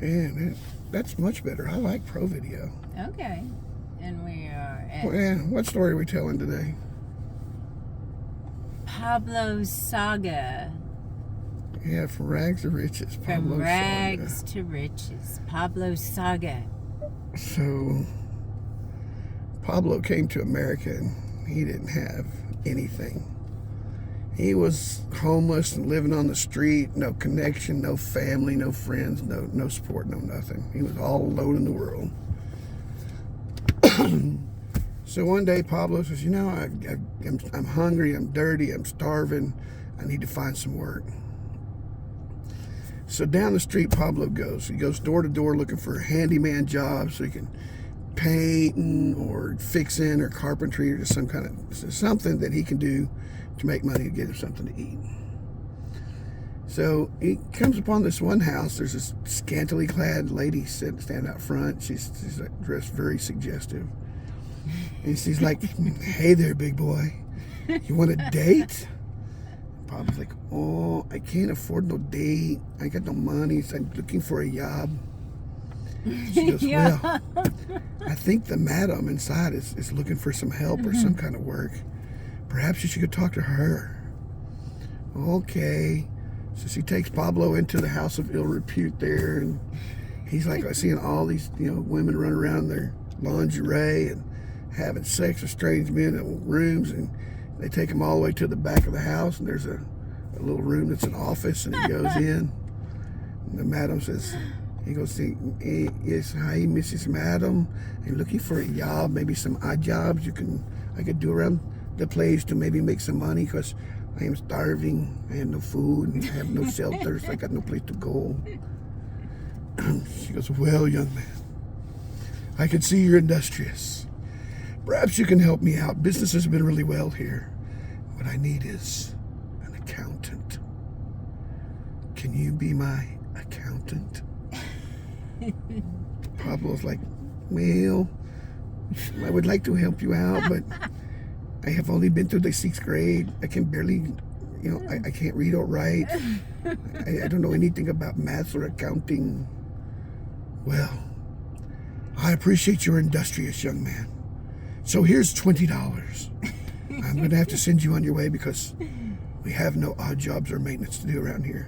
And that's much better. I like Pro Video. Okay. And we are at Well, what story are we telling today? Pablo's Saga. Yeah, from rags to riches. From Pablo's rags Saga. to riches. Pablo's Saga. So, Pablo came to America and he didn't have anything. He was homeless and living on the street, no connection, no family, no friends, no support, no nothing. He was all alone in the world. So one day Pablo says, I'm hungry, I'm dirty, I'm starving, I need to find some work. So down the street Pablo goes. He goes door to door looking for a handyman job so he can painting or fixing or carpentry or just some kind of something that he can do to make money and get him something to eat. So he comes upon this one house. There's this scantily clad lady standing out front. She's like dressed very suggestive. And she's like, "Hey there, big boy. You want a date?" Pablo's like, "Oh, I can't afford no date. I got no money, so I'm looking for a job." She goes, Yeah. "Well, I think the madam inside is looking for some help or some kind of work. Perhaps you should go talk to her." Okay. So she takes Pablo into the house of ill repute there, and he's like seeing all these, women run around in their lingerie and having sex with strange men in rooms, and they take him all the way to the back of the house, and there's a little room that's an office, and he goes in, and the madam says, he goes, "Yes, hi, Mrs. Madam. I'm looking for a job, maybe some odd jobs I could do around the place to maybe make some money, because I am starving. I have no food, and I have no shelter, so I got no place to go." She goes, "Well, young man, I can see you're industrious. Perhaps you can help me out. Business has been really well here. What I need is an accountant. Can you be my accountant?" Pablo's like, "Well, I would like to help you out, but I have only been through the 6th grade. I can barely, I can't read or write. I don't know anything about math or accounting." "Well, I appreciate you're industrious, young man. So here's $20. I'm going to have to send you on your way because we have no odd jobs or maintenance to do around here."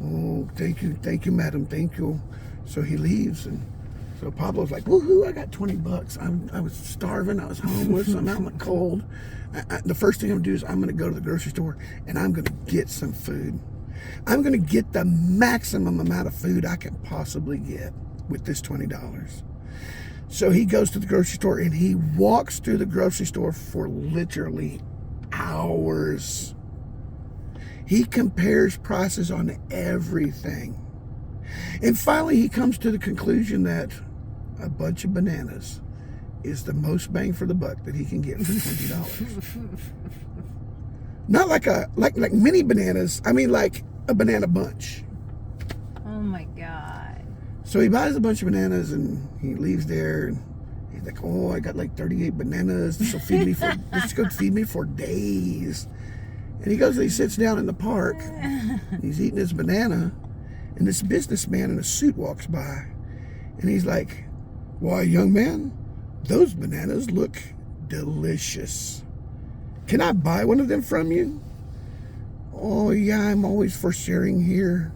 "Oh, thank you, madam, thank you." So he leaves, and so Pablo's like, "Woohoo, I got $20. I was starving, I was homeless, I'm out in the cold. The first thing I'm going to do is I'm going to go to the grocery store, and I'm going to get some food. I'm going to get the maximum amount of food I can possibly get with this $20. So he goes to the grocery store, and he walks through the grocery store for literally hours. He compares prices on everything. And finally, he comes to the conclusion that a bunch of bananas is the most bang for the buck that he can get for $20. Not like mini bananas. I mean, like a banana bunch. Oh my God. So he buys a bunch of bananas, and he leaves there, and he's like, "Oh, I got like 38 bananas. This will feed me for days." And he goes and he sits down in the park, and he's eating his banana, and this businessman in a suit walks by, and he's like, "Why, young man, those bananas look delicious. Can I buy one of them from you?" "Oh, yeah, I'm always for sharing here."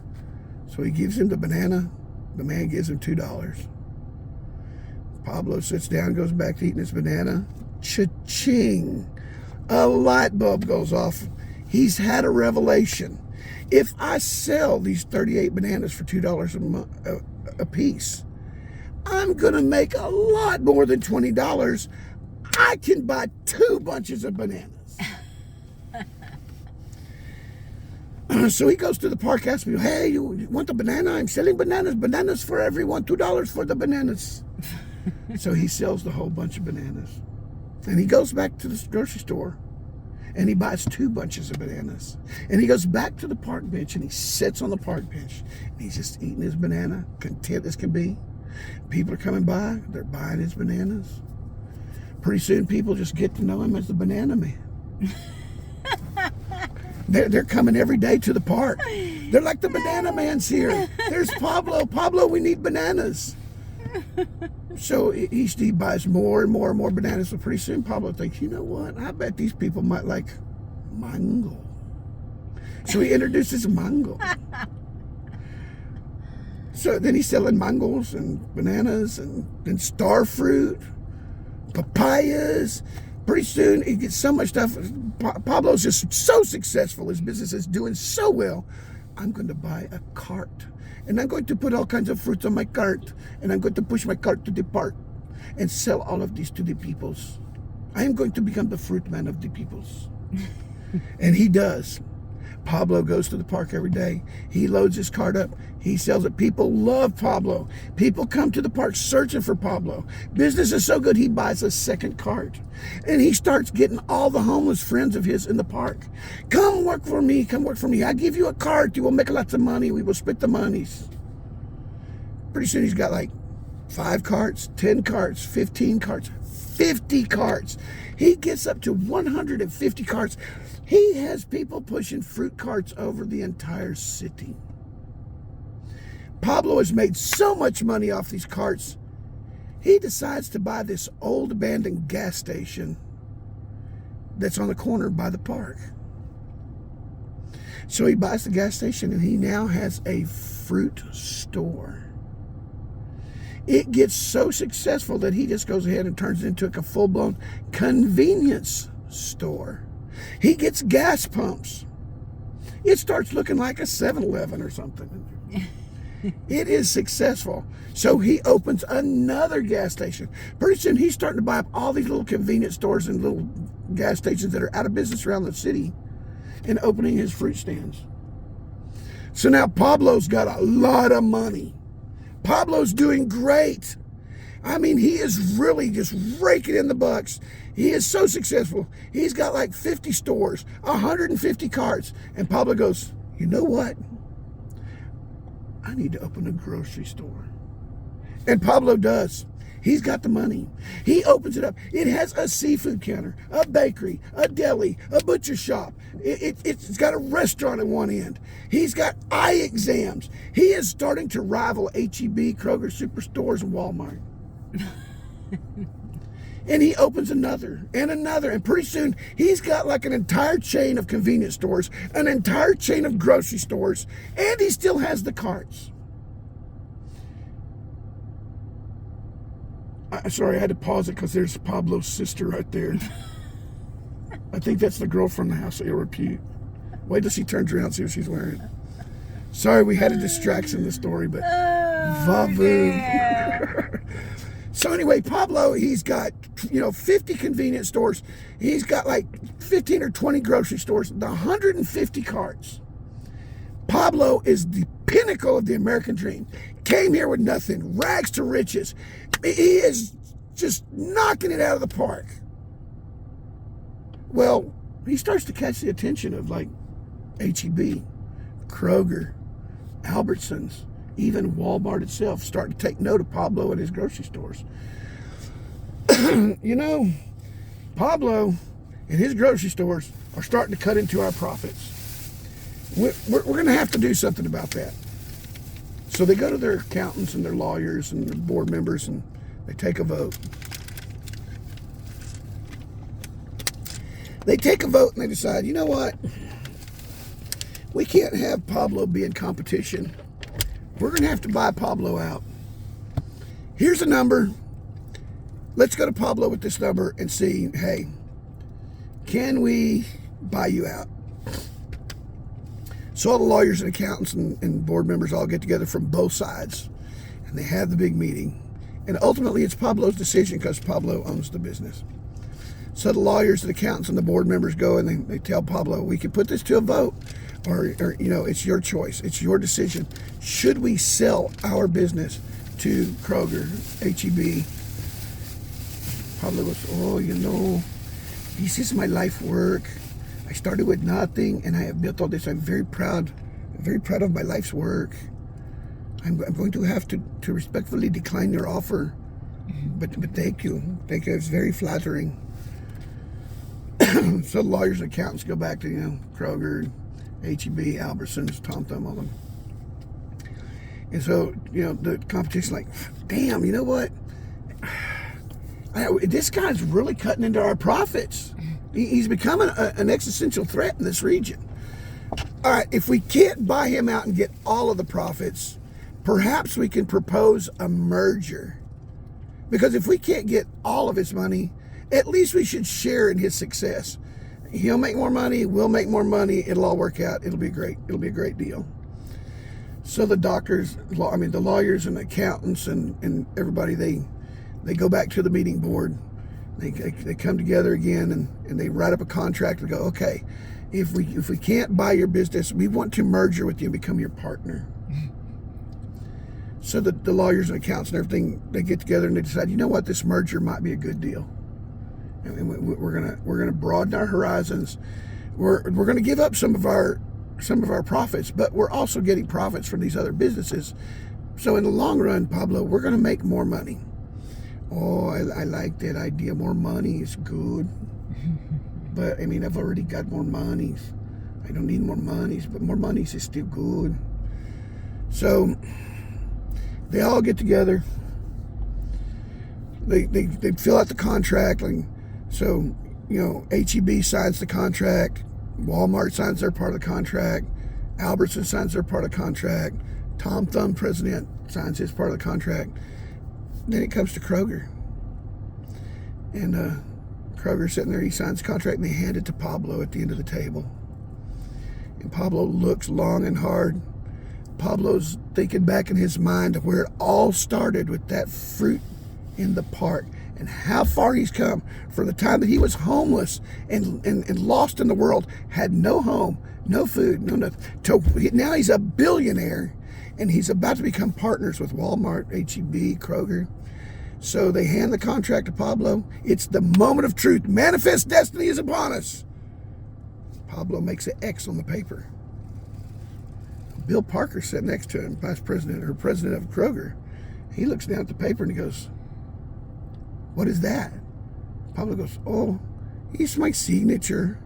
So he gives him the banana. The man gives him $2. Pablo sits down, goes back to eating his banana. Cha-ching! A light bulb goes off. He's had a revelation. If I sell these 38 bananas for $2 a piece, I'm going to make a lot more than $20. I can buy 2 bunches of bananas. So he goes to the park, asks me, "Hey, you want the banana? I'm selling bananas. Bananas for everyone. $2 for the bananas." So he sells the whole bunch of bananas. And he goes back to the grocery store, and he buys 2 bunches of bananas. And he goes back to the park bench, and he sits on the park bench, and he's just eating his banana, content as can be. People are coming by. They're buying his bananas. Pretty soon, people just get to know him as the banana man. They're coming every day to the park. They're like the banana man's here. There's Pablo. Pablo, we need bananas. So he buys more and more and more bananas. So pretty soon Pablo thinks, you know what? I bet these people might like mango. So he introduces mango. So then he's selling mangoes and bananas and star fruit, papayas. Pretty soon he gets so much stuff. Pablo's just so successful. His business is doing so well. I'm going to buy a cart. And I'm going to put all kinds of fruits on my cart. And I'm going to push my cart to the park and sell all of these to the peoples. I am going to become the fruit man of the peoples. And he does. Pablo goes to the park every day. He loads his cart up. He sells it. People love Pablo. People come to the park searching for Pablo. Business is so good, he buys a second cart. And he starts getting all the homeless friends of his in the park. Come work for me. Come work for me. I give you a cart. You will make lots of money. We will split the monies. Pretty soon he's got like 5 carts, 10 carts, 15 carts, 50 carts. He gets up to 150 carts. He has people pushing fruit carts over the entire city. Pablo has made so much money off these carts, he decides to buy this old abandoned gas station that's on the corner by the park. So he buys the gas station and he now has a fruit store. It gets so successful that he just goes ahead and turns it into a full-blown convenience store. He gets gas pumps. It starts looking like a 7-Eleven or something. It is successful. So he opens another gas station. Pretty soon he's starting to buy up all these little convenience stores and little gas stations that are out of business around the city and opening his fruit stands. So now Pablo's got a lot of money. Pablo's doing great. I mean, he is really just raking in the bucks. He is so successful. He's got like 50 stores, 150 carts. And Pablo goes, you know what? I need to open a grocery store. And Pablo does. He's got the money. He opens it up. It has a seafood counter, a bakery, a deli, a butcher shop. It's got a restaurant at one end. He's got eye exams. He is starting to rival H-E-B, Kroger, Superstores, and Walmart. And he opens another and another. And pretty soon, he's got like an entire chain of convenience stores, an entire chain of grocery stores, and he still has the carts. Sorry, I had to pause it because there's Pablo's sister right there. I think that's the girl from the house of ill repute. Wait till she turns around and see what she's wearing. Sorry, we had a distraction in the story, but Vavu. So anyway, Pablo, he's got, 50 convenience stores. He's got like 15 or 20 grocery stores, 150 carts. Pablo is the pinnacle of the American dream. Came here with nothing, rags to riches. He is just knocking it out of the park. Well, he starts to catch the attention of like H-E-B, Kroger, Albertsons, even Walmart itself starting to take note of Pablo and his grocery stores. Pablo and his grocery stores are starting to cut into our profits. We're going to have to do something about that. So they go to their accountants and their lawyers and their board members and they take a vote. They take a vote and they decide, you know what? We can't have Pablo be in competition. We're going to have to buy Pablo out. Here's a number. Let's go to Pablo with this number and see, hey, can we buy you out? So all the lawyers and accountants and board members all get together from both sides and they have the big meeting. And ultimately it's Pablo's decision because Pablo owns the business. So the lawyers and accountants and the board members go and they tell Pablo, we can put this to a vote or it's your choice. It's your decision. Should we sell our business to Kroger, H-E-B? Pablo goes, this is my life work. I started with nothing and I have built all this. I'm very proud of my life's work. I'm going to have to respectfully decline your offer. But thank you. Thank you. It's very flattering. So lawyers and accountants go back to, Kroger, HEB, Albertsons, Tom Thumb, all of them. And so, the competition's like, damn, you know what? This guy's really cutting into our profits. He's becoming an existential threat in this region. All right, if we can't buy him out and get all of the profits, perhaps we can propose a merger. Because if we can't get all of his money, at least we should share in his success. He'll make more money, we'll make more money, it'll all work out. It'll be great deal. So the the lawyers and accountants and everybody, they go back to the meeting board. They come together again and they write up a contract and go, okay, if we can't buy your business, we want to merger with you and become your partner. So the lawyers and accountants and everything, they get together and they decide, you know what, this merger might be a good deal. And we're gonna broaden our horizons. We're gonna give up some of our profits, but we're also getting profits from these other businesses. So in the long run, Pablo, we're gonna make more money. Oh, I like that idea. More money is good. But I mean, I've already got more monies. I don't need more monies, but more monies is still good. So they all get together. They fill out the contract. And so, HEB signs the contract. Walmart signs their part of the contract. Albertson signs their part of the contract. Tom Thumb, president, signs his part of the contract. Then it comes to Kroger. And Kroger's sitting there, he signs the contract, and they hand it to Pablo at the end of the table. And Pablo looks long and hard. Pablo's thinking back in his mind of where it all started with that fruit in the park and how far he's come from the time that he was homeless and lost in the world, had no home, no food, no nothing. Now he's a billionaire and he's about to become partners with Walmart, HEB, Kroger. So they hand the contract to Pablo. It's the moment of truth. Manifest destiny is upon us. Pablo makes an X on the paper. Bill Parker sitting next to him, vice president or president of Kroger. He looks down at the paper and he goes, "What is that?" Pablo goes, "Oh, it's my signature.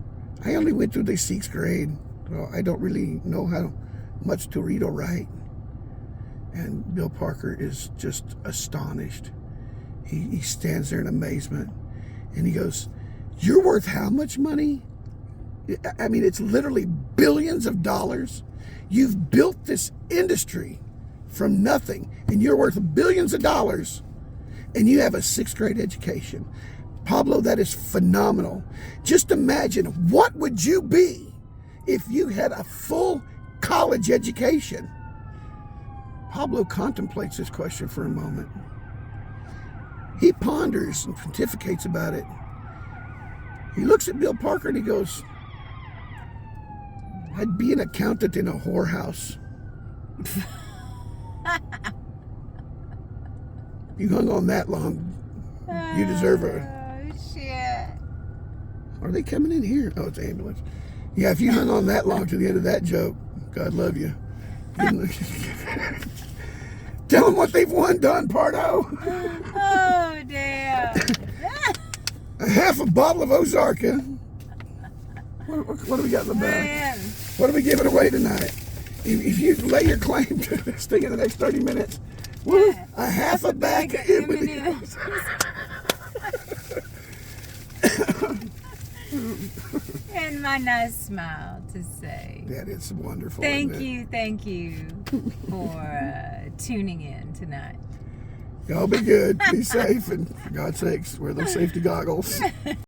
I only went through the 6th grade. So I don't really know how much to read or write." And Bill Parker is just astonished. He stands there in amazement and he goes, "You're worth how much money? I mean, it's literally billions of dollars. You've built this industry from nothing and you're worth billions of dollars and you have a 6th grade education. Pablo, that is phenomenal. Just imagine, what would you be if you had a full college education?" Pablo contemplates this question for a moment. He ponders and pontificates about it. He looks at Bill Parker and he goes, "I'd be an accountant in a whorehouse." You hung on that long. You deserve a... Oh, shit. Are they coming in here? Oh, it's an ambulance. Yeah, if you hung on that long to the end of that joke, God love you. Tell them what they've won, Don Pardo. Oh, damn. A half a bottle of Ozarka. What do we got in the bag? Man. What are we giving away tonight? If you lay your claim to this thing in the next 30 minutes, a half a bag of M&Ms. And my nice smile to say. That is wonderful. Thank you for tuning in tonight. Y'all be good, be safe, and for God's sakes, wear those safety goggles.